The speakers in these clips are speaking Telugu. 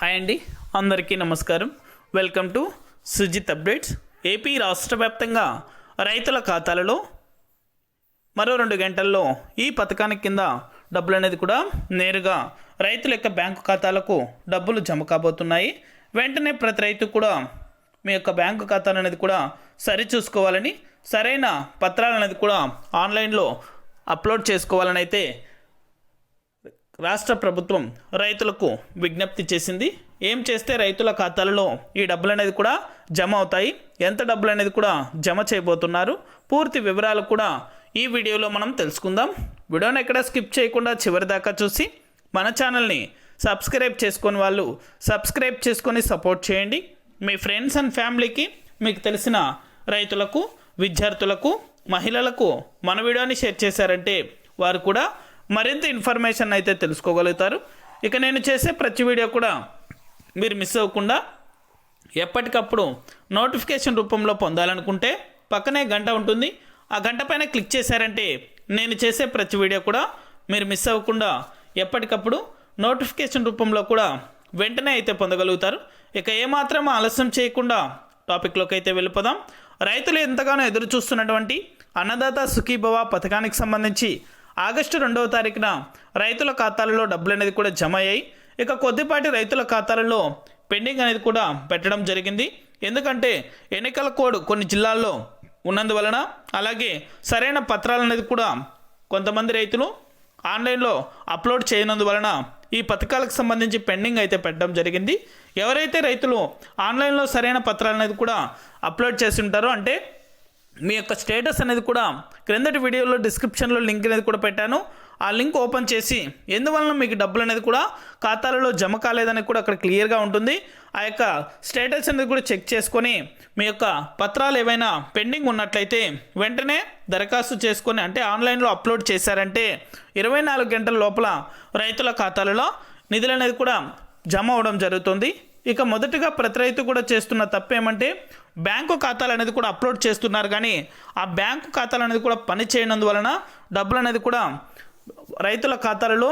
హాయ్ అండి, అందరికీ నమస్కారం. Welcome to Sujith updates. AP రాష్ట్ర వ్యాప్తంగా రైతుల ఖాతాలలో మరో 2 గంటల్లో ఈ పథకానికి కింద డబ్బులు అనేది కూడా నేరుగా రైతుల యొక్క బ్యాంకు ఖాతాలకు డబ్బులు జమ కాబోతున్నాయి. వెంటనే ప్రతి రైతు కూడా మీ యొక్క బ్యాంకు ఖాతాలు అనేది కూడా సరిచూసుకోవాలని, సరైన పత్రాలు అనేది కూడా ఆన్లైన్లో అప్లోడ్ చేసుకోవాలని అయితే రాష్ట్ర ప్రభుత్వం రైతులకు విజ్ఞప్తి చేసింది. ఏం చేస్తే రైతుల ఖాతాలలో ఈ డబ్బులు అనేది కూడా జమ అవుతాయి, ఎంత డబ్బులు అనేది కూడా జమ చేయబోతున్నారు, పూర్తి వివరాలు కూడా ఈ వీడియోలో మనం తెలుసుకుందాం. వీడియోని ఎక్కడ స్కిప్ చేయకుండా చివరి దాకా చూసి మన ఛానల్ని సబ్స్క్రైబ్ చేసుకొని వాళ్ళు సబ్స్క్రైబ్ చేసుకొని సపోర్ట్ చేయండి. మీ ఫ్రెండ్స్ అండ్ ఫ్యామిలీకి, మీకు తెలిసిన రైతులకు, విద్యార్థులకు, మహిళలకు మన వీడియోని షేర్ చేశారంటే వారు కూడా మరింత ఇన్ఫర్మేషన్ అయితే తెలుసుకోగలుగుతారు. ఇక నేను చేసే ప్రతి వీడియో కూడా మీరు మిస్ అవ్వకుండా ఎప్పటికప్పుడు నోటిఫికేషన్ రూపంలో పొందాలనుకుంటే పక్కనే గంట ఉంటుంది. ఆ గంట పైన క్లిక్ చేశారంటే నేను చేసే ప్రతి వీడియో కూడా మీరు మిస్ అవ్వకుండా ఎప్పటికప్పుడు నోటిఫికేషన్ రూపంలో కూడా వెంటనే అయితే పొందగలుగుతారు. ఇక ఏమాత్రం ఆలస్యం చేయకుండా టాపిక్లోకి అయితే వెళ్ళిపోదాం. రైతులు ఎంతగానో ఎదురు చూస్తున్నటువంటి అన్నదాత సుఖీభవ పథకానికి సంబంధించి ఆగస్టు 2వ తారీఖున రైతుల ఖాతాలలో డబ్బులు అనేది కూడా జమ అయ్యాయి. ఇక కొద్దిపాటి రైతుల ఖాతాలలో పెండింగ్ అనేది కూడా పెట్టడం జరిగింది. ఎందుకంటే ఎన్నికల కోడ్ కొన్ని జిల్లాల్లో ఉన్నందువలన, అలాగే సరైన పత్రాలు అనేది కూడా కొంతమంది రైతులు ఆన్లైన్లో అప్లోడ్ చేయనందువలన ఈ పథకాలకు సంబంధించి పెండింగ్ అయితే పెట్టడం జరిగింది. ఎవరైతే రైతులు ఆన్లైన్లో సరైన పత్రాలు అనేది కూడా అప్లోడ్ చేసి ఉంటారో, అంటే మీ యొక్క స్టేటస్ అనేది కూడా క్రిందటి వీడియోలో డిస్క్రిప్షన్లో లింక్ అనేది కూడా పెట్టాను. ఆ లింక్ ఓపెన్ చేసి ఎందువలన మీకు డబ్బులు అనేది కూడా ఖాతాలలో జమ కాలేదని కూడా అక్కడ క్లియర్గా ఉంటుంది. ఆ యొక్క స్టేటస్ అనేది కూడా చెక్ చేసుకొని మీ యొక్క పత్రాలు ఏవైనా పెండింగ్ ఉన్నట్లయితే వెంటనే దరఖాస్తు చేసుకొని, అంటే ఆన్లైన్లో అప్లోడ్ చేశారంటే 24 గంటల లోపల రైతుల ఖాతాలలో నిధులు అనేది కూడా జమ అవడం జరుగుతుంది. ఇక మొదటగా ప్రతి రైతు కూడా చేస్తున్న తప్పు ఏమంటే బ్యాంకు ఖాతాలు అనేది కూడా అప్లోడ్ చేస్తున్నారు, కానీ ఆ బ్యాంకు ఖాతాలు అనేది కూడా పని చేయనందువలన డబ్బులు అనేది కూడా రైతుల ఖాతాలలో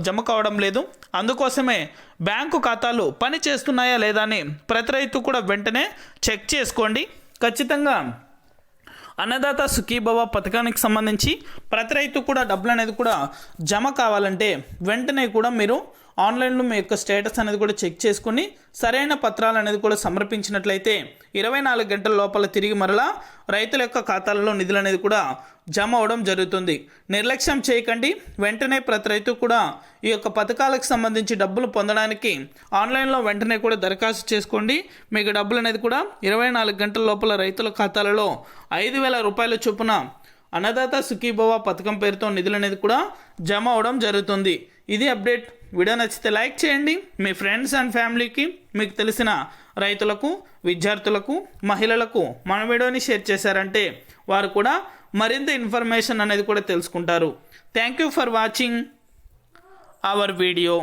జమ కావడం లేదు. అందుకోసమే బ్యాంకు ఖాతాలు పని చేస్తున్నాయా లేదా అని ప్రతి రైతు కూడా వెంటనే చెక్ చేసుకోండి. ఖచ్చితంగా అన్నదాత సుఖీభవ పథకానికి సంబంధించి ప్రతి రైతు కూడా డబ్బులు అనేది కూడా జమ కావాలంటే వెంటనే కూడా మీరు ఆన్లైన్లో మీ యొక్క స్టేటస్ అనేది కూడా చెక్ చేసుకొని సరైన పత్రాలు అనేది కూడా సమర్పించినట్లయితే 24 గంటల లోపల తిరిగి మరలా రైతుల యొక్క ఖాతాలలో నిధులు అనేది కూడా జమ అవడం జరుగుతుంది. నిర్లక్ష్యం చేయకండి. వెంటనే ప్రతి రైతు కూడా ఈ యొక్క పథకాలకు సంబంధించి డబ్బులు పొందడానికి ఆన్లైన్లో వెంటనే కూడా దరఖాస్తు చేసుకోండి. మీకు డబ్బులు అనేది కూడా 24 గంటల లోపల రైతుల ఖాతాలలో 5,000 రూపాయల చొప్పున అన్నదాత సుఖీభవ పథకం పేరుతో నిధులు అనేది కూడా జమ అవడం జరుగుతుంది. ఇది అప్డేట్. వీడియో నచ్చితే లైక్ చేయండి. మీ ఫ్రెండ్స్ అండ్ ఫ్యామిలీకి, మీకు తెలిసిన రైతులకు, విద్యార్థులకు, మహిళలకు మన వీడియోని షేర్ చేశారంటే వారు కూడా మరింత ఇన్ఫర్మేషన్ అనేది కూడా తెలుసుకుంటారు. Thank you for watching our video.